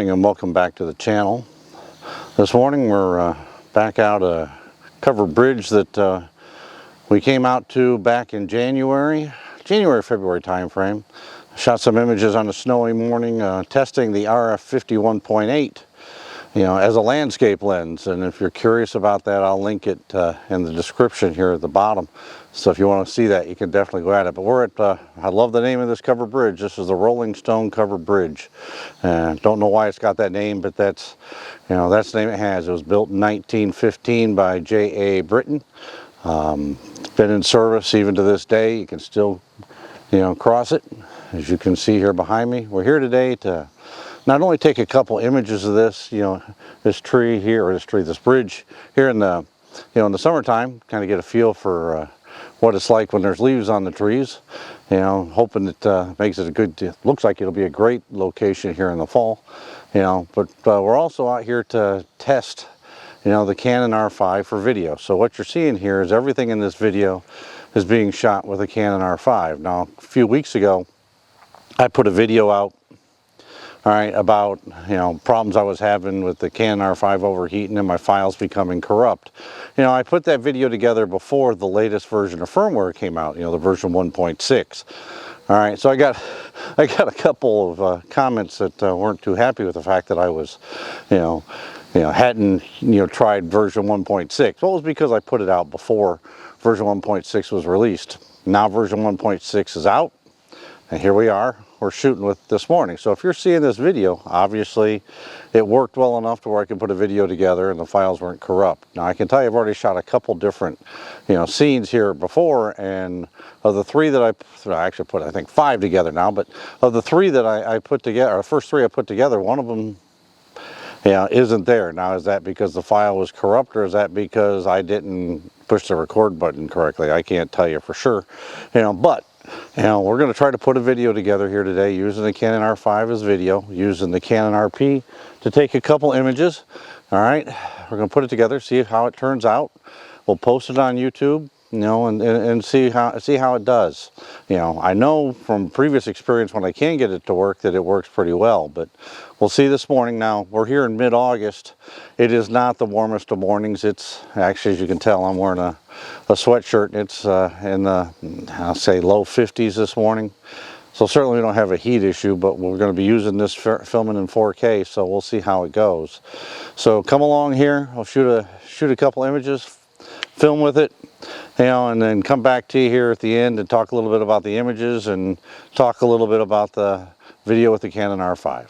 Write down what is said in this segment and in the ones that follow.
morning and welcome back to the channel. This morning we're back out a covered bridge that we came out to back in February time frame. Shot some images on a snowy morning testing the RF 51.8 as a landscape lens, and if you're curious about that, I'll link it in the description here at the bottom. So if you want to see that, you can definitely go at it. But we're at, I love the name of this covered bridge. This is the Rolling Stone Covered Bridge. Don't know why it's got that name, but that's the name it has. It was built in 1915 by J.A. Britton. It's been in service even to this day. You can still, cross it. As you can see here behind me, we're here today to not only take a couple images of this, this tree here, or this bridge here in the, in the summertime, kind of get a feel for what it's like when there's leaves on the trees. Hoping it makes it a good, looks like it'll be a great location here in the fall. But we're also out here to test, the Canon R5 for video. So what you're seeing here is everything in this video is being shot with a Canon R5. Now, a few weeks ago, I put a video out, about problems I was having with the Canon R5 overheating and my files becoming corrupt. I put that video together before the latest version of firmware came out, the version 1.6. All right, so I got a couple of comments that weren't too happy with the fact that I was, hadn't tried version 1.6. Well, it was because I put it out before version 1.6 was released. Now version 1.6 is out, and here we are. We're shooting with this morning. So if you're seeing this video, obviously it worked well enough to where I could put a video together and the files weren't corrupt. Now I can tell you I've already shot a couple different scenes here before, and of the three that I actually put, I think 5 together now, but of the 3 that I put together, or the first 3 I put together, one of them isn't there. Now, is that because the file was corrupt, or is that because I didn't push the record button correctly? I can't tell you for sure, but we're going to try to put a video together here today using the Canon R5 as video, using the Canon RP to take a couple images. All right, we're going to put it together, see how it turns out. We'll post it on YouTube, and see how it does. I know from previous experience when I can get it to work that it works pretty well, but we'll see this morning. Now, we're here in mid-August. It is not the warmest of mornings. It's actually, as you can tell, I'm wearing a sweatshirt. It's in the, I'll say, low 50s this morning. So certainly we don't have a heat issue, but we're going to be using this filming in 4K, so we'll see how it goes. So come along here. I'll shoot a couple images, film with it, and then come back to you here at the end and talk a little bit about the images and talk a little bit about the video with the Canon R5.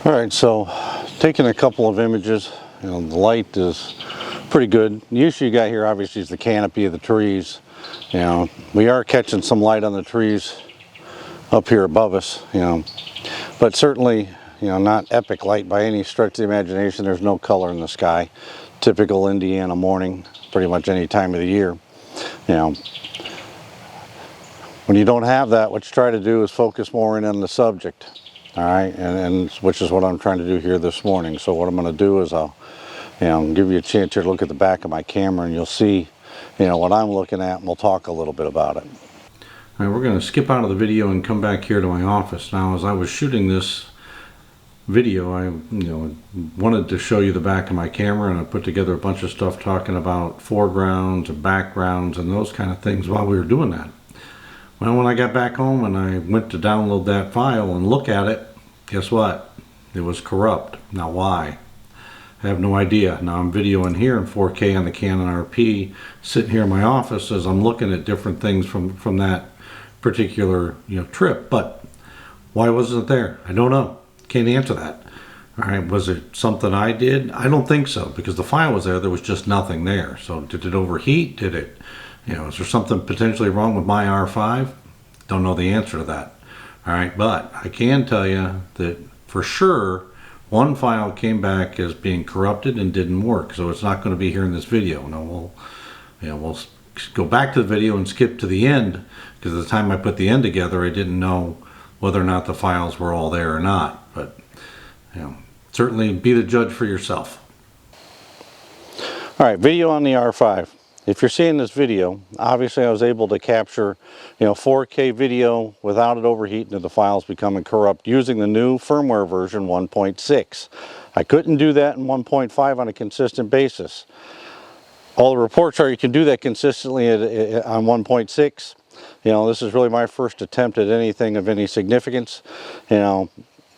Alright, so taking a couple of images, the light is pretty good. The issue you got here obviously is the canopy of the trees. We are catching some light on the trees up here above us, but certainly, not epic light by any stretch of the imagination. There's no color in the sky. Typical Indiana morning, pretty much any time of the year. When you don't have that, what you try to do is focus more in on the subject. All right, and which is what I'm trying to do here this morning. So what I'm going to do is I'll give you a chance here to look at the back of my camera, and you'll see what I'm looking at, and we'll talk a little bit about it. All right, we're going to skip out of the video and come back here to my office. Now, as I was shooting this video, I wanted to show you the back of my camera, and I put together a bunch of stuff talking about foregrounds and backgrounds and those kind of things while we were doing that. Well, when I got back home and I went to download that file and look at it, guess what? It was corrupt. Now why? I have no idea. Now I'm videoing here in 4K on the Canon RP, sitting here in my office as I'm looking at different things from that particular trip. But why wasn't it there? I don't know. Can't answer that. All right, was it something I did? I don't think so, because the file was there. There was just nothing there. So did it overheat? Did it? Is there something potentially wrong with my R5? Don't know the answer to that. All right, but I can tell you that for sure One file came back as being corrupted and didn't work, so it's not going to be here in this video. Now we'll go back to the video and skip to the end, because at the time I put the end together, I didn't know whether or not the files were all there or not. But certainly be the judge for yourself. All right, video on the R5. If you're seeing this video, obviously I was able to capture 4K video without it overheating and the files becoming corrupt using the new firmware version 1.6. I couldn't do that in 1.5 on a consistent basis. All the reports are you can do that consistently on 1.6. This is really my first attempt at anything of any significance. You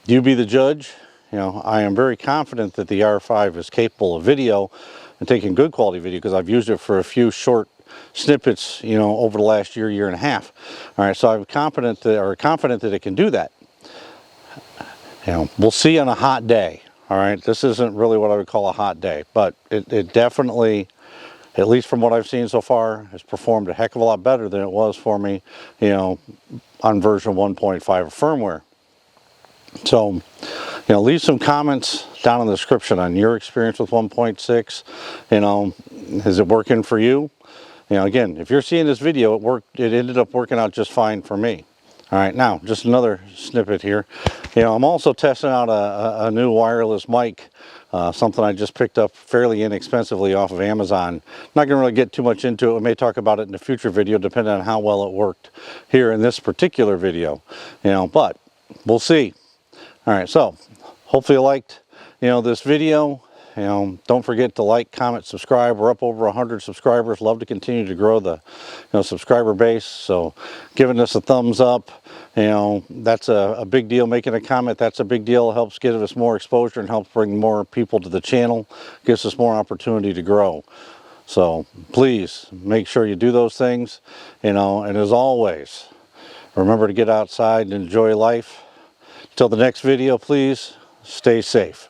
be the judge. I am very confident that the R5 is capable of video and taking good quality video, because I've used it for a few short snippets, over the last year and a half. All right, so I'm confident that it can do that. We'll see on a hot day. All right, this isn't really what I would call a hot day, but it definitely, at least from what I've seen so far, has performed a heck of a lot better than it was for me, on version 1.5 of firmware. So, leave some comments down in the description on your experience with 1.6. Is it working for you? Again, if you're seeing this video, it ended up working out just fine for me. All right, now just another snippet here. I'm also testing out a new wireless mic, something I just picked up fairly inexpensively off of Amazon. I'm not going to really get too much into it. We may talk about it in a future video, depending on how well it worked here in this particular video. But we'll see. All right, so hopefully you liked this video. Don't forget to like, comment, subscribe. We're up over 100 subscribers. Love to continue to grow the subscriber base. So giving us a thumbs up, that's a big deal. Making a comment, that's a big deal. It helps give us more exposure and helps bring more people to the channel. Gives us more opportunity to grow. So please make sure you do those things. And as always, remember to get outside and enjoy life. Till the next video, please stay safe.